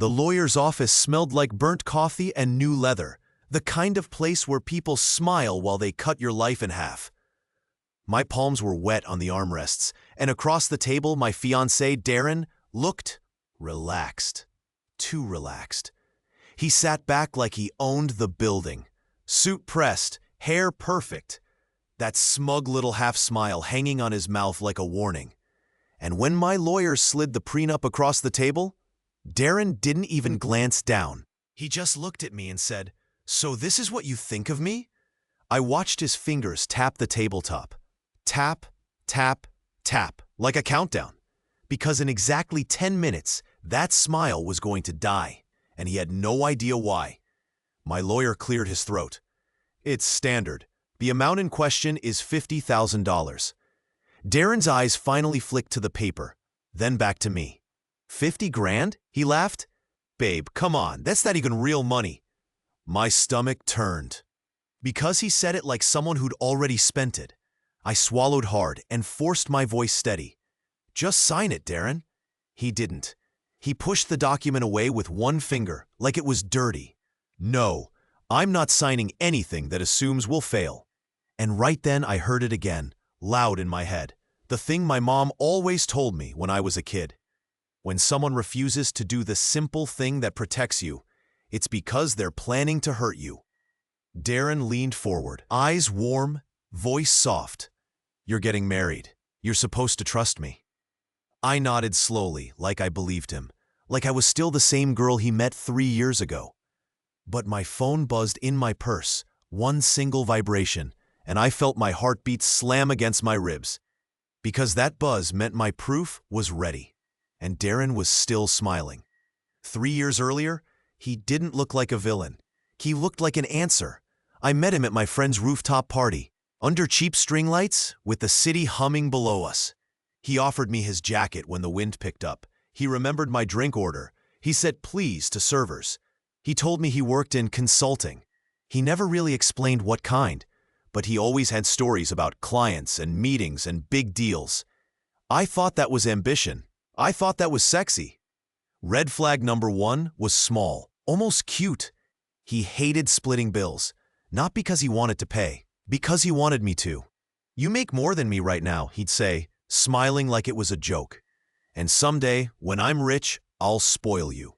The lawyer's office smelled like burnt coffee and new leather, the kind of place where people smile while they cut your life in half. My palms were wet on the armrests, and across the table my fiancé, Darren, looked relaxed. Too relaxed. He sat back like he owned the building. Suit pressed, hair perfect. That smug little half-smile hanging on his mouth like a warning. And when my lawyer slid the prenup across the table, Darren didn't even glance down. He just looked at me and said, "So this is what you think of me?" I watched his fingers tap the tabletop. Tap, tap, tap, like a countdown. Because in exactly 10 minutes, that smile was going to die, and he had no idea why. My lawyer cleared his throat. "It's standard. The amount in question is $50,000. Darren's eyes finally flicked to the paper, then back to me. 50 grand? He laughed. "Babe, come on, that's not even real money." My stomach turned. Because he said it like someone who'd already spent it, I swallowed hard and forced my voice steady. "Just sign it, Darren." He didn't. He pushed the document away with one finger, like it was dirty. "No, I'm not signing anything that assumes we'll fail." And right then I heard it again, loud in my head, the thing my mom always told me when I was a kid. When someone refuses to do the simple thing that protects you, it's because they're planning to hurt you. Darren leaned forward, eyes warm, voice soft. "You're getting married. You're supposed to trust me." I nodded slowly, like I believed him, like I was still the same girl he met 3 years ago. But my phone buzzed in my purse, one single vibration, and I felt my heartbeat slam against my ribs. Because that buzz meant my proof was ready, and Darren was still smiling. 3 years earlier, he didn't look like a villain. He looked like an answer. I met him at my friend's rooftop party, under cheap string lights, with the city humming below us. He offered me his jacket when the wind picked up. He remembered my drink order. He said please to servers. He told me he worked in consulting. He never really explained what kind, but he always had stories about clients and meetings and big deals. I thought that was ambition. I thought that was sexy. Red flag number 1 was small, almost cute. He hated splitting bills, not because he wanted to pay, because he wanted me to. "You make more than me right now," he'd say, smiling like it was a joke. "And someday, when I'm rich, I'll spoil you."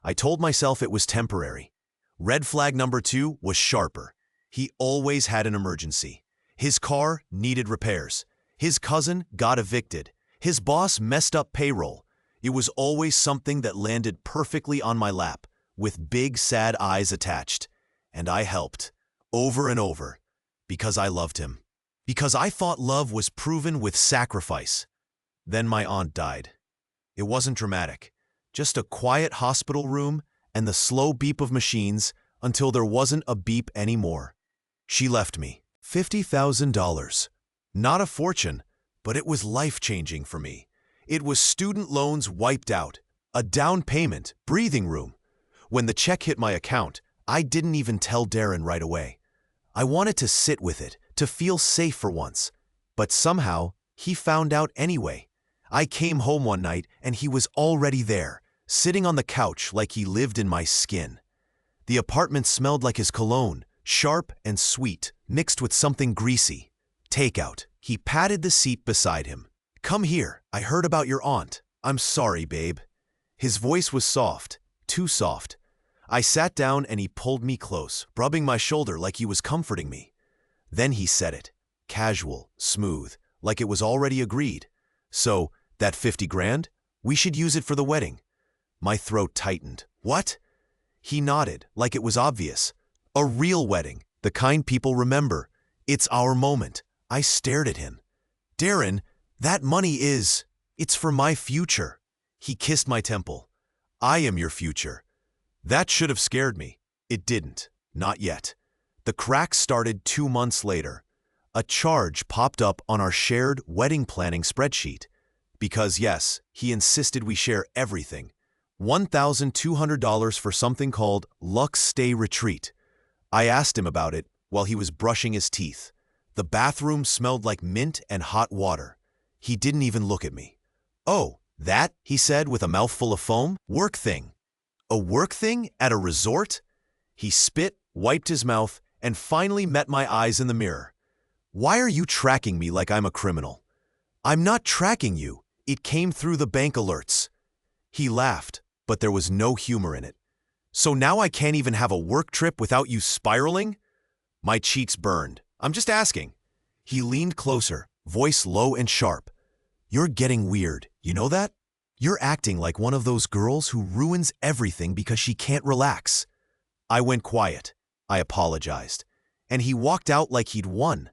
I told myself it was temporary. Red flag number 2 was sharper. He always had an emergency. His car needed repairs. His cousin got evicted. His boss messed up payroll. It was always something that landed perfectly on my lap, with big sad eyes attached. And I helped, over and over, because I loved him. Because I thought love was proven with sacrifice. Then my aunt died. It wasn't dramatic, just a quiet hospital room and the slow beep of machines until there wasn't a beep anymore. She left me $50,000. Not a fortune, but it was life-changing for me. It was student loans wiped out, a down payment, breathing room. When the check hit my account, I didn't even tell Darren right away. I wanted to sit with it, to feel safe for once. But somehow, he found out anyway. I came home one night and he was already there, sitting on the couch like he lived in my skin. The apartment smelled like his cologne, sharp and sweet, mixed with something greasy. Takeout. He patted the seat beside him. "Come here, I heard about your aunt. I'm sorry, babe." His voice was soft, too soft. I sat down and he pulled me close, rubbing my shoulder like he was comforting me. Then he said it, casual, smooth, like it was already agreed. "So, that 50 grand? We should use it for the wedding." My throat tightened. "What?" He nodded, like it was obvious. "A real wedding, the kind people remember. It's our moment." I stared at him. "Darren, that money it's for my future." He kissed my temple. "I am your future." That should have scared me. It didn't. Not yet. The cracks started 2 months later. A charge popped up on our shared wedding planning spreadsheet. Because yes, he insisted we share everything. $1,200 for something called Lux Stay Retreat. I asked him about it while he was brushing his teeth. The bathroom smelled like mint and hot water. He didn't even look at me. "Oh, that," he said with a mouthful of foam, "work thing." A work thing at a resort? He spit, wiped his mouth, and finally met my eyes in the mirror. Why are you tracking me like I'm a criminal? I'm not tracking you. It came through the bank alerts. He laughed, but there was no humor in it. So now I can't even have a work trip without you spiraling? My cheeks burned. I'm just asking. He leaned closer, voice low and sharp. You're getting weird, you know that? You're acting like one of those girls who ruins everything because she can't relax. I went quiet. I apologized. And he walked out like he'd won.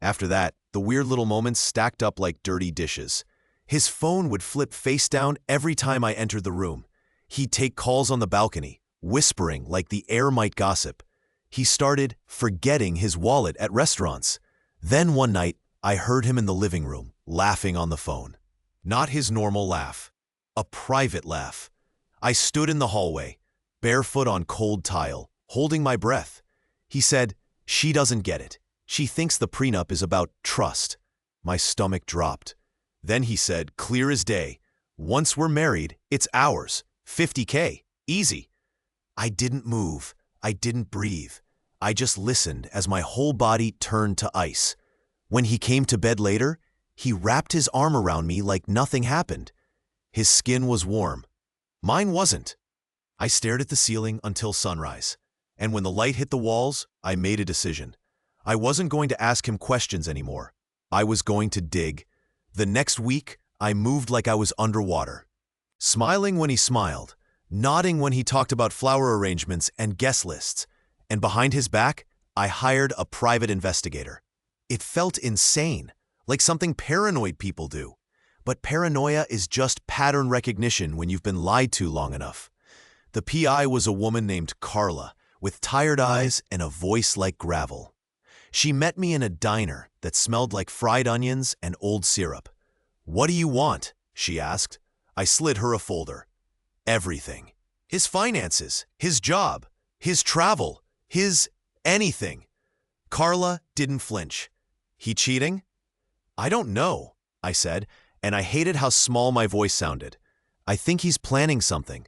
After that, the weird little moments stacked up like dirty dishes. His phone would flip face down every time I entered the room. He'd take calls on the balcony, whispering like the air might gossip. He started forgetting his wallet at restaurants. Then one night, I heard him in the living room, laughing on the phone. Not his normal laugh. A private laugh. I stood in the hallway, barefoot on cold tile, holding my breath. He said, "She doesn't get it. She thinks the prenup is about trust." My stomach dropped. Then he said, clear as day, "Once we're married, it's ours. 50K. Easy." I didn't move. I didn't breathe. I just listened as my whole body turned to ice. When he came to bed later, he wrapped his arm around me like nothing happened. His skin was warm. Mine wasn't. I stared at the ceiling until sunrise. And when the light hit the walls, I made a decision. I wasn't going to ask him questions anymore. I was going to dig. The next week, I moved like I was underwater. Smiling when he smiled, nodding when he talked about flower arrangements and guest lists. And behind his back, I hired a private investigator. It felt insane, like something paranoid people do. But paranoia is just pattern recognition when you've been lied to long enough. The PI was a woman named Carla, with tired eyes and a voice like gravel. She met me in a diner that smelled like fried onions and old syrup. "What do you want?" she asked. I slid her a folder. Everything. His finances, his job, his travel, his anything. Carla didn't flinch. "He cheating?" "I don't know," I said, and I hated how small my voice sounded. "I think he's planning something."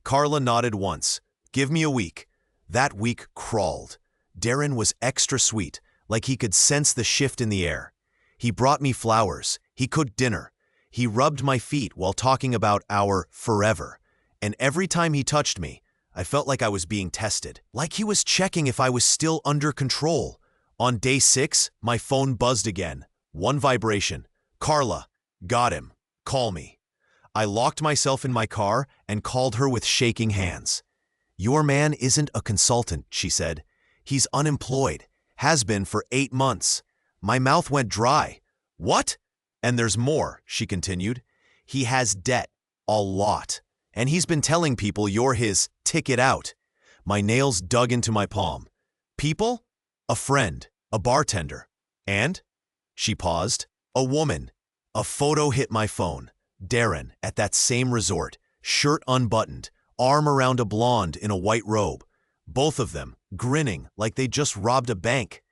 Carla nodded once. "Give me a week." That week crawled. Darren was extra sweet, like he could sense the shift in the air. He brought me flowers. He cooked dinner. He rubbed my feet while talking about our forever. And every time he touched me, I felt like I was being tested, like he was checking if I was still under control. On day 6, my phone buzzed again. One vibration. "Carla, got him. Call me." I locked myself in my car and called her with shaking hands. "Your man isn't a consultant," she said. "He's unemployed. Has been for 8 months." My mouth went dry. "What?" "And there's more," she continued. "He has debt. A lot. And he's been telling people you're his ticket out." My nails dug into my palm. "People?" "A friend. A bartender." "And?" She paused. "A woman." A photo hit my phone. Darren, at that same resort, shirt unbuttoned, arm around a blonde in a white robe. Both of them, grinning like they just robbed a bank.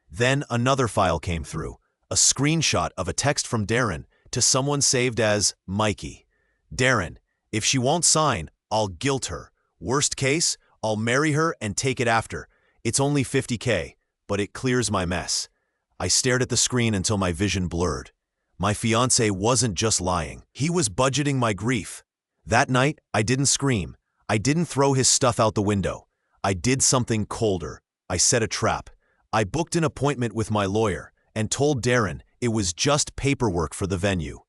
Then another file came through, a screenshot of a text from Darren to someone saved as Mikey. "Darren, if she won't sign, I'll guilt her. Worst case, I'll marry her and take it after. It's only 50K, but it clears my mess." I stared at the screen until my vision blurred. My fiancé wasn't just lying. He was budgeting my grief. That night, I didn't scream. I didn't throw his stuff out the window. I did something colder. I set a trap. I booked an appointment with my lawyer and told Darren it was just paperwork for the venue.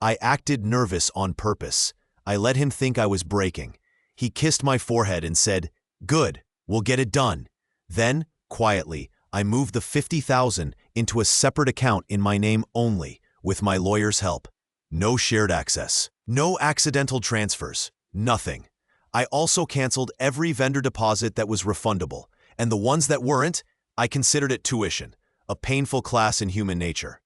I acted nervous on purpose. I let him think I was breaking. He kissed my forehead and said, "Good, we'll get it done." Then, quietly, I moved the $50,000 into a separate account in my name only, with my lawyer's help. No shared access. No accidental transfers. Nothing. I also canceled every vendor deposit that was refundable, and the ones that weren't, I considered it tuition, a painful class in human nature.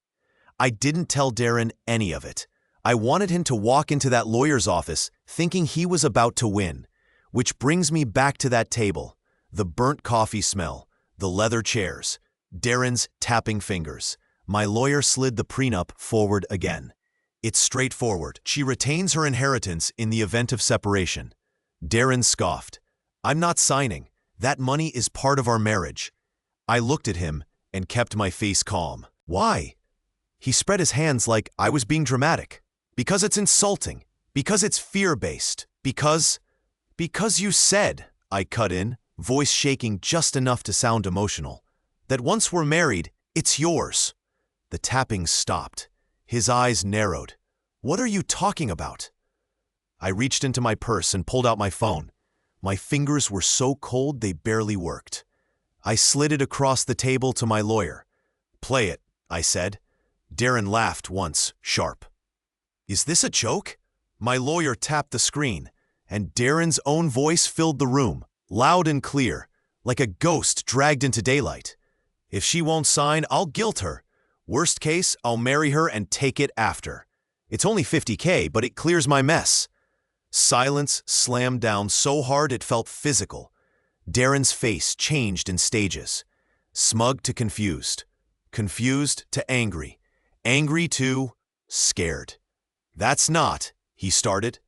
I didn't tell Darren any of it. I wanted him to walk into that lawyer's office thinking he was about to win. Which brings me back to that table. The burnt coffee smell, the leather chairs, Darren's tapping fingers. My lawyer slid the prenup forward again. It's straightforward. She retains her inheritance in the event of separation. Darren scoffed. I'm not signing. That money is part of our marriage. I looked at him and kept my face calm. Why? He spread his hands like I was being dramatic. Because it's insulting. Because it's fear-based. Because you said, I cut in, voice shaking just enough to sound emotional, that once we're married, it's yours. The tapping stopped. His eyes narrowed. What are you talking about? I reached into my purse and pulled out my phone. My fingers were so cold they barely worked. I slid it across the table to my lawyer. Play it, I said. Darren laughed once, sharp. Is this a joke? My lawyer tapped the screen, and Darren's own voice filled the room, loud and clear, like a ghost dragged into daylight. If she won't sign, I'll guilt her. Worst case, I'll marry her and take it after. It's only $50K, but it clears my mess. Silence slammed down so hard it felt physical. Darren's face changed in stages. Smug to confused. Confused to angry. Angry to scared. That's not, he started.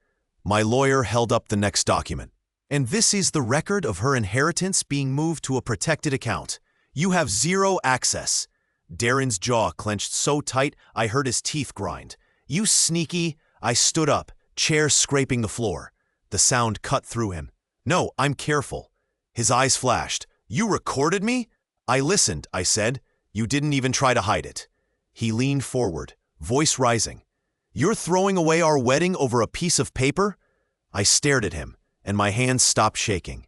My lawyer held up the next document. And this is the record of her inheritance being moved to a protected account. You have zero access. Darren's jaw clenched so tight I heard his teeth grind. You sneaky. I stood up, chair scraping the floor. The sound cut through him. No, I'm careful. His eyes flashed. You recorded me? I listened, I said. You didn't even try to hide it. He leaned forward, voice rising. You're throwing away our wedding over a piece of paper? I stared at him, and my hands stopped shaking.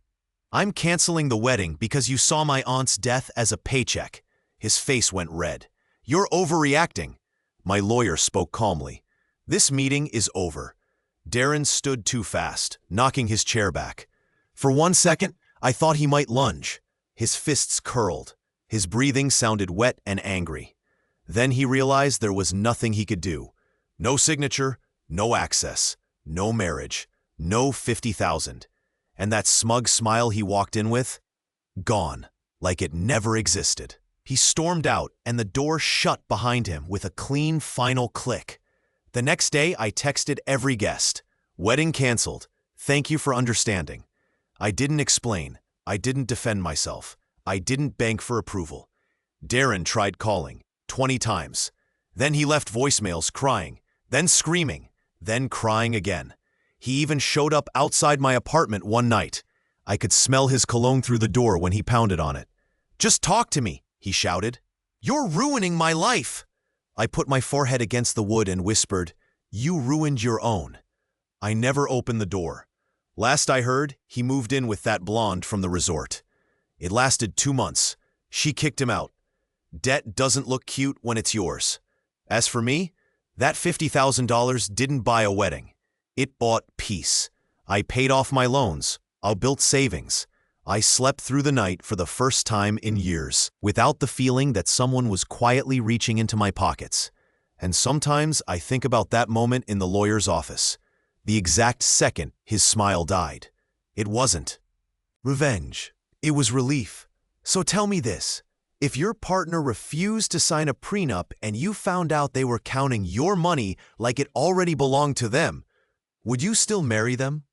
I'm canceling the wedding because you saw my aunt's death as a paycheck. His face went red. You're overreacting. My lawyer spoke calmly. This meeting is over. Darren stood too fast, knocking his chair back. For 1 second, I thought he might lunge. His fists curled. His breathing sounded wet and angry. Then he realized there was nothing he could do. No signature, no access, no marriage, no 50,000. And that smug smile he walked in with? Gone, like it never existed. He stormed out, and the door shut behind him with a clean final click. The next day, I texted every guest. Wedding canceled. Thank you for understanding. I didn't explain. I didn't defend myself. I didn't beg for approval. Darren tried calling, 20 times. Then he left voicemails crying, then screaming, then crying again. He even showed up outside my apartment one night. I could smell his cologne through the door when he pounded on it. Just talk to me, he shouted. You're ruining my life. I put my forehead against the wood and whispered, You ruined your own. I never opened the door. Last I heard, he moved in with that blonde from the resort. It lasted 2 months. She kicked him out. Debt doesn't look cute when it's yours. As for me, that $50,000 didn't buy a wedding. It bought peace. I paid off my loans. I built savings. I slept through the night for the first time in years, without the feeling that someone was quietly reaching into my pockets. And sometimes I think about that moment in the lawyer's office, the exact second his smile died. It wasn't revenge. It was relief. So tell me this. If your partner refused to sign a prenup and you found out they were counting your money like it already belonged to them, would you still marry them?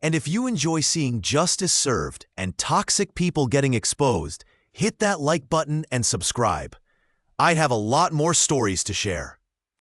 And if you enjoy seeing justice served and toxic people getting exposed, hit that like button and subscribe. I'd have a lot more stories to share.